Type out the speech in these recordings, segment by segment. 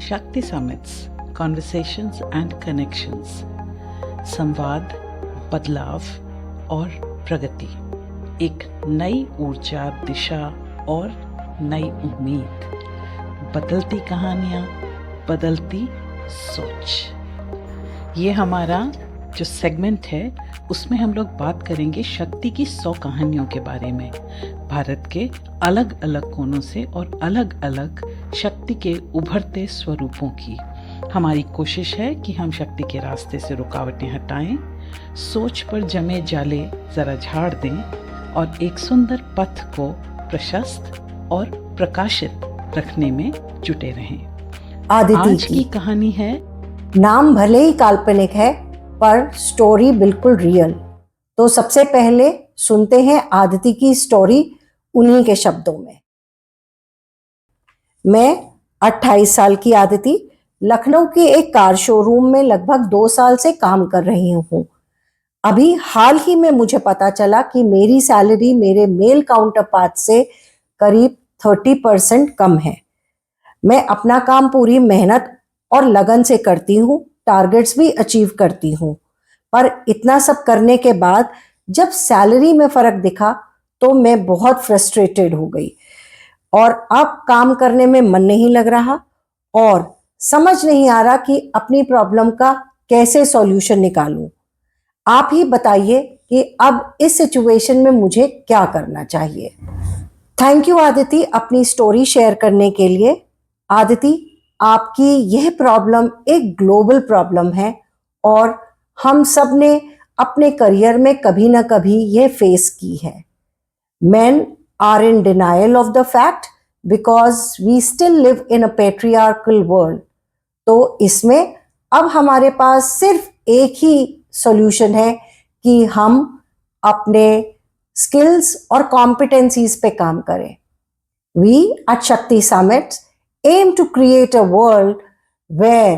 शक्ति summits, conversations and connections, संवाद, बदलाव और प्रगति, एक नई ऊर्जा, दिशा और नई उम्मीद, बदलती कहानियाँ, बदलती सोच। ये हमारा जो सेगमेंट है उसमें हम लोग बात करेंगे शक्ति की 100 कहानियों के बारे में, भारत के अलग अलग कोनों से और अलग अलग शक्ति के उभरते स्वरूपों की। हमारी कोशिश है कि हम शक्ति के रास्ते से रुकावटें हटाएं, सोच पर जमे जाले जरा झाड़ दें और एक सुंदर पथ को प्रशस्त और प्रकाशित रखने में जुटे रहें। आज की कहानी है, नाम भले ही काल्पनिक है पर स्टोरी बिल्कुल रियल। तो सबसे पहले सुनते हैं आदिति की स्टोरी उन्हीं के शब्दों में। मैं 28 साल की आदिति लखनऊ के एक कार शोरूम में लगभग 2 साल से काम कर रही हूँ। अभी हाल ही में मुझे पता चला कि मेरी सैलरी मेरे मेल काउंटरपार्ट से करीब 30% कम है। मैं अपना काम पूरी मेहनत और लगन से करती हूँ, टारगेट्स भी अचीव करती हूँ, पर इतना सब करने के बाद जब सैलरी में फर्क दिखा तो मैं बहुत फ्रस्ट्रेटेड हो गई और अब काम करने में मन नहीं लग रहा और समझ नहीं आ रहा कि अपनी प्रॉब्लम का कैसे सॉल्यूशन निकालूं। आप ही बताइए कि अब इस सिचुएशन में मुझे क्या करना चाहिए। थैंक यू आदिति अपनी स्टोरी शेयर करने के लिए। आदिति, आपकी यह प्रॉब्लम एक ग्लोबल प्रॉब्लम है और हम सब ने अपने करियर में कभी ना कभी यह फेस की है। Men are in denial of the fact because we still live in a patriarchal world. तो इसमें अब हमारे पास सिर्फ एक ही सॉल्यूशन है कि हम अपने स्किल्स और कॉम्पिटेंसीज पे काम करें। We at Shakti Summits aim to create a world where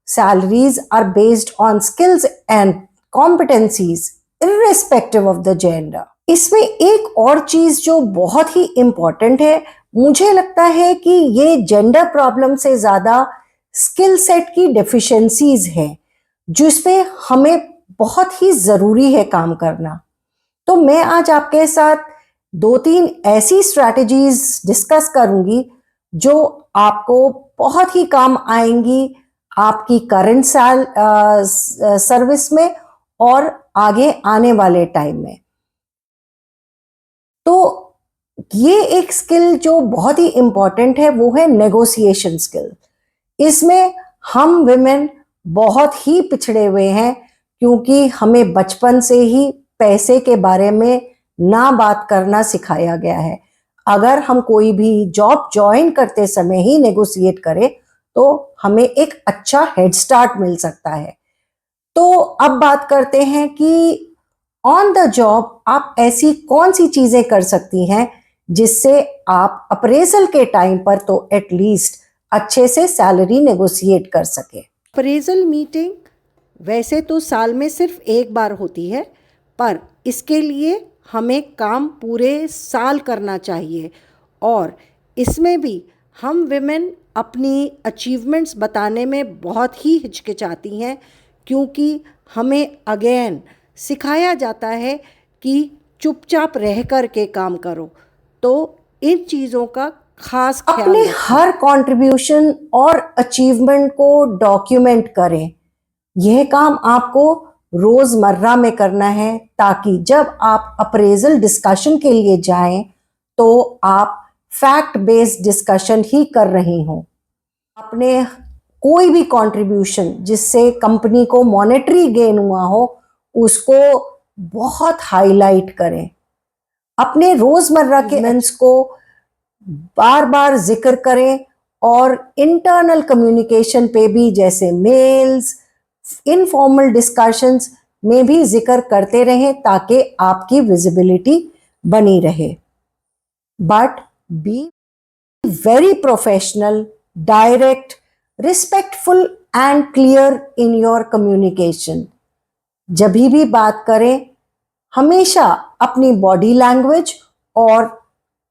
salaries are based on skills and competencies irrespective of the gender. इसमें एक और चीज जो बहुत ही इंपॉर्टेंट है, मुझे लगता है कि ये जेंडर प्रॉब्लम से ज्यादा स्किल सेट की डेफिशिएंसीज है जिसपे हमें बहुत ही जरूरी है काम करना। तो मैं आज आपके साथ 2-3 ऐसी स्ट्रैटेजीज डिस्कस करूंगी जो आपको बहुत ही काम आएंगी आपकी करंट सर्विस में और आगे आने वाले टाइम में। तो ये एक स्किल जो बहुत ही इंपॉर्टेंट है वो है नेगोशिएशन स्किल। इसमें हम विमेन बहुत ही पिछड़े हुए हैं क्योंकि हमें बचपन से ही पैसे के बारे में ना बात करना सिखाया गया है। अगर हम कोई भी जॉब ज्वाइन करते समय ही नेगोशिएट करें तो हमें एक अच्छा हेड स्टार्ट मिल सकता है। तो अब बात करते हैं कि ऑन द जॉब आप ऐसी कौन सी चीजें कर सकती हैं जिससे आप अप्रेजल के टाइम पर तो एटलीस्ट अच्छे से सैलरी नेगोशिएट कर सके। अप्रेजल मीटिंग वैसे तो साल में सिर्फ एक बार होती है, पर इसके लिए हमें काम पूरे साल करना चाहिए और इसमें भी हम विमेन अपनी अचीवमेंट्स बताने में बहुत ही हिचकिचाती हैं क्योंकि हमें अगेन सिखाया जाता है कि चुपचाप रह कर के काम करो। तो इन चीज़ों का खास ख्याल अपने हर कंट्रीब्यूशन और अचीवमेंट को डॉक्यूमेंट करें। यह काम आपको रोजमर्रा में करना है ताकि जब आप अप्रेजल डिस्कशन के लिए जाएं तो आप फैक्ट बेस्ड डिस्कशन ही कर रही हों। अपने कोई भी कंट्रीब्यूशन जिससे कंपनी को मॉनेटरी गेन हुआ हो उसको बहुत हाईलाइट करें। अपने रोजमर्रा के इवेंट्स को बार बार जिक्र करें और इंटरनल कम्युनिकेशन पे भी जैसे मेल्स, इनफॉर्मल डिस्कशंस में भी जिक्र करते रहें ताकि आपकी विजिबिलिटी बनी रहे। But be very professional, direct, respectful and clear in your communication. जब भी बात करें हमेशा अपनी बॉडी लैंग्वेज और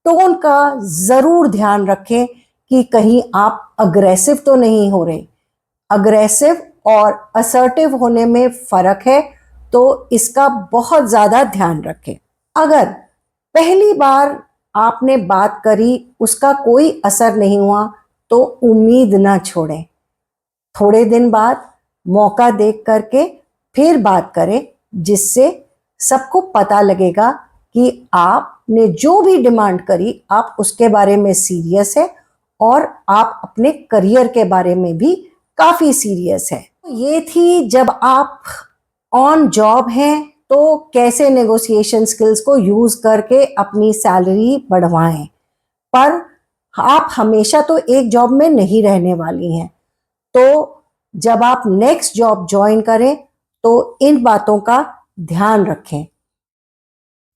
टोन का जरूर ध्यान रखें कि कहीं आप अग्रेसिव तो नहीं हो रहे। अग्रेसिव और असर्टिव होने में फर्क है, तो इसका बहुत ज़्यादा ध्यान रखें। अगर पहली बार आपने बात करी, उसका कोई असर नहीं हुआ, तो उम्मीद ना छोड़ें। थोड़े दिन बाद मौका देख करके फिर बात करें, जिससे सबको पता लगेगा कि आपने जो भी डिमांड करी, आप उसके बारे में सीरियस है और आप अपने करियर के बारे में भी काफ़ी सीरियस है। ये थी जब आप ऑन जॉब हैं तो कैसे नेगोशिएशन स्किल्स को यूज़ करके अपनी सैलरी बढ़वाएं। पर आप हमेशा तो एक जॉब में नहीं रहने वाली हैं, तो जब आप नेक्स्ट जॉब ज्वाइन करें तो इन बातों का ध्यान रखें।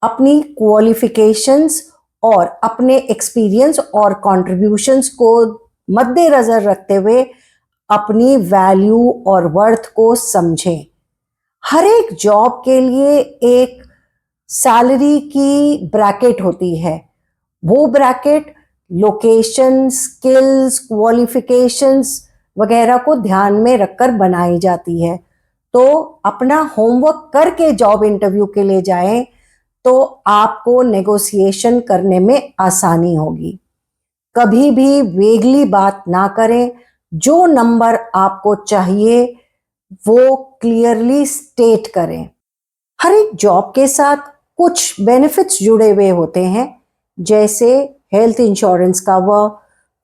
अपनी क्वालिफिकेशंस और अपने एक्सपीरियंस और कंट्रीब्यूशंस को मद्देनजर रखते हुए अपनी वैल्यू और वर्थ को समझें। हर एक जॉब के लिए एक सैलरी की ब्रैकेट होती है। वो ब्रैकेट लोकेशन, स्किल्स, क्वालिफिकेशंस वगैरह को ध्यान में रखकर बनाई जाती है। तो अपना होमवर्क करके जॉब इंटरव्यू के लिए जाएं, तो आपको नेगोशिएशन करने में आसानी होगी। कभी भी वेगली बात ना करें। जो नंबर आपको चाहिए वो क्लियरली स्टेट करें। हर एक जॉब के साथ कुछ बेनिफिट्स जुड़े हुए होते हैं, जैसे health insurance cover,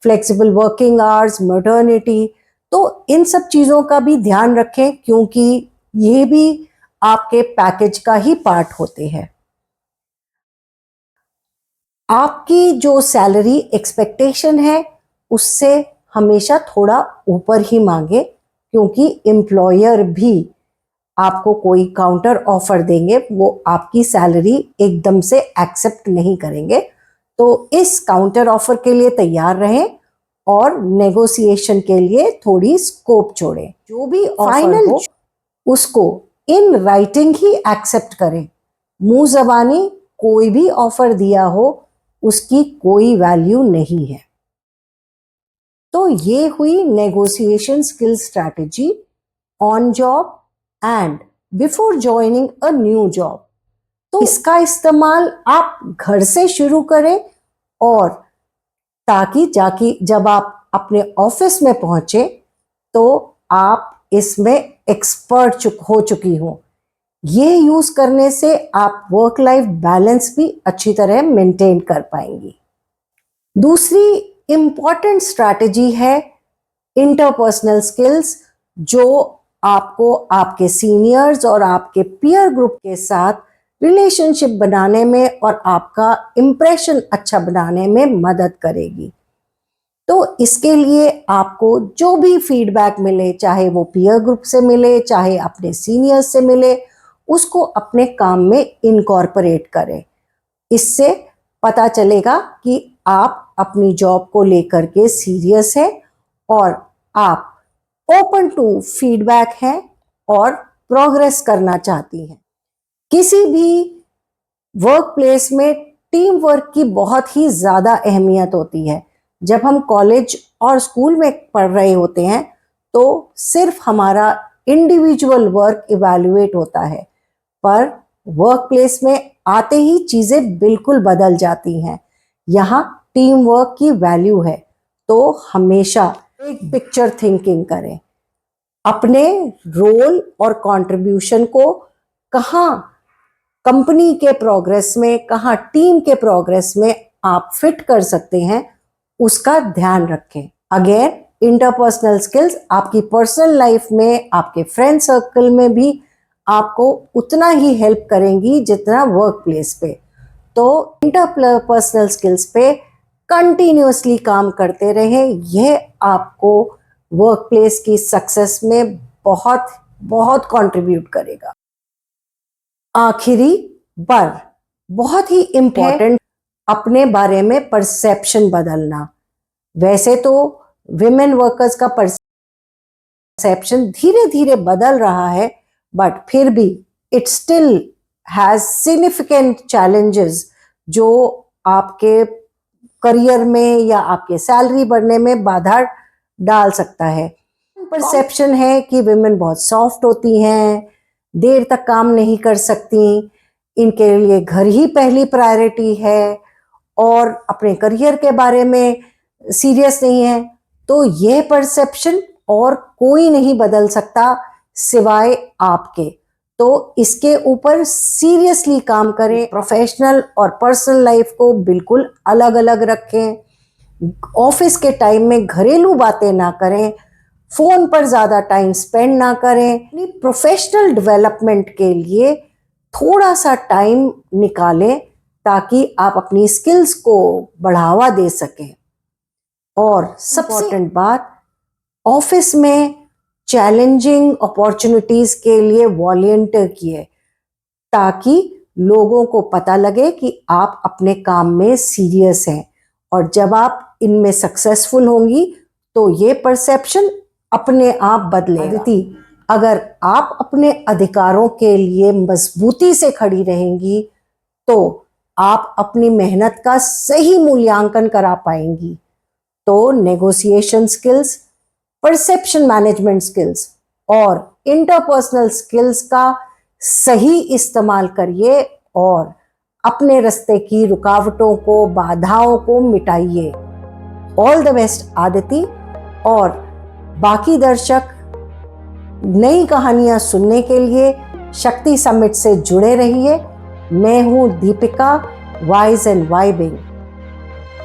flexible working hours, maternity. तो इन सब चीज़ों का भी ध्यान रखें, क्योंकि ये भी आपके पैकेज का ही पार्ट होते हैं। आपकी जो सैलरी एक्सपेक्टेशन है उससे हमेशा थोड़ा ऊपर ही मांगे, क्योंकि एम्प्लॉयर भी आपको कोई काउंटर ऑफर देंगे, वो आपकी सैलरी एकदम से एक्सेप्ट नहीं करेंगे। तो इस काउंटर ऑफर के लिए तैयार रहें और नेगोशिएशन के लिए थोड़ी स्कोप छोड़ें। जो भी फाइनल हो उसको इन राइटिंग ही एक्सेप्ट करें। मुंह जबानी कोई भी ऑफर दिया हो उसकी कोई वैल्यू नहीं है। तो ये हुई negotiation skill strategy on job and before joining a new job. तो इसका इस्तेमाल आप घर से शुरू करें, और ताकि जाके जब आप अपने ऑफिस में पहुंचे तो आप इसमें एक्सपर्ट हो चुकी हो। ये यूज करने से आप वर्क लाइफ बैलेंस भी अच्छी तरह मेंटेन कर पाएंगी। दूसरी इंपॉर्टेंट स्ट्रैटेजी है इंटरपर्सनल स्किल्स, जो आपको आपके सीनियर्स और आपके पीयर ग्रुप के साथ रिलेशनशिप बनाने में और आपका इम्प्रेशन अच्छा बनाने में मदद करेगी। तो इसके लिए आपको जो भी फीडबैक मिले, चाहे वो पीयर ग्रुप से मिले, चाहे अपने सीनियर्स से मिले, उसको अपने काम में इनकॉर्पोरेट करें। इससे पता चलेगा कि आप अपनी जॉब को लेकर के सीरियस है और आप ओपन टू फीडबैक हैं और प्रोग्रेस करना चाहती हैं। किसी भी वर्क प्लेस में टीम वर्क की बहुत ही ज़्यादा अहमियत होती है। जब हम कॉलेज और स्कूल में पढ़ रहे होते हैं तो सिर्फ हमारा इंडिविजुअल वर्क इवैल्यूएट होता है, पर वर्क प्लेस में आते ही चीज़ें बिल्कुल बदल जाती हैं। यहाँ टीम वर्क की वैल्यू है, तो हमेशा एक पिक्चर थिंकिंग करें। अपने रोल और कंट्रीब्यूशन को कहाँ कंपनी के प्रोग्रेस में, कहाँ टीम के प्रोग्रेस में आप फिट कर सकते हैं, उसका ध्यान रखें। अगेन इंटरपर्सनल स्किल्स आपकी पर्सनल लाइफ में, आपके फ्रेंड सर्कल में भी आपको उतना ही हेल्प करेंगी जितना वर्क प्लेस पे। तो इंटरपर्सनल स्किल्स पे कंटिन्यूसली काम करते रहें। यह आपको वर्क प्लेस की सक्सेस में बहुत बहुत कंट्रीब्यूट करेगा। आखिरी पर बहुत ही इम्पोर्टेंट, अपने बारे में परसेप्शन बदलना। वैसे तो विमेन वर्कर्स का परसेप्शन धीरे धीरे बदल रहा है, बट फिर भी it still has significant challenges जो आपके करियर में या आपके सैलरी बढ़ने में बाधा डाल सकता है। परसेप्शन है कि विमेन बहुत सॉफ्ट होती हैं, देर तक काम नहीं कर सकती, इनके लिए घर ही पहली प्रायोरिटी है और अपने करियर के बारे में सीरियस नहीं है। तो यह परसेप्शन और कोई नहीं बदल सकता सिवाय आपके। तो इसके ऊपर सीरियसली काम करें, प्रोफेशनल और पर्सनल लाइफ को बिल्कुल अलग अलग रखें, ऑफिस के टाइम में घरेलू बातें ना करें, फोन पर ज़्यादा टाइम स्पेंड ना करें, अपनी प्रोफेशनल डेवलपमेंट के लिए थोड़ा सा टाइम निकालें ताकि आप अपनी स्किल्स को बढ़ावा दे सकें। और सबसे इम्पोर्टेंट बात, ऑफिस में चैलेंजिंग अपॉर्चुनिटीज के लिए वॉलंटियर किए ताकि लोगों को पता लगे कि आप अपने काम में सीरियस हैं। और जब आप इनमें सक्सेसफुल होंगी तो ये परसेप्शन अपने आप बदलेगा। अगर आप अपने अधिकारों के लिए मजबूती से खड़ी रहेंगी तो आप अपनी मेहनत का सही मूल्यांकन करा पाएंगी। तो negotiation skills, perception management skills और इंटरपर्सनल स्किल्स का सही इस्तेमाल करिए और अपने रास्ते की रुकावटों को, बाधाओं को मिटाइए। All the best Aditi. और बाकी दर्शक नई कहानियां सुनने के लिए शक्ति समिट से जुड़े रहिए। मैं हूं Deepika, wise and vibing.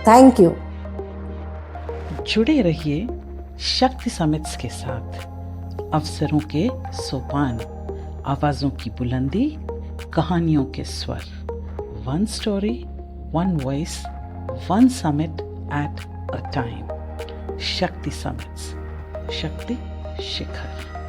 Thank you. जुड़े रहिए शक्ति समिट्स के साथ। अवसरों के सोपान, आवाज़ों की बुलंदी, कहानियों के स्वर। One story, one voice, one summit at a time. शक्ति समिट्स, शक्ति शिखर।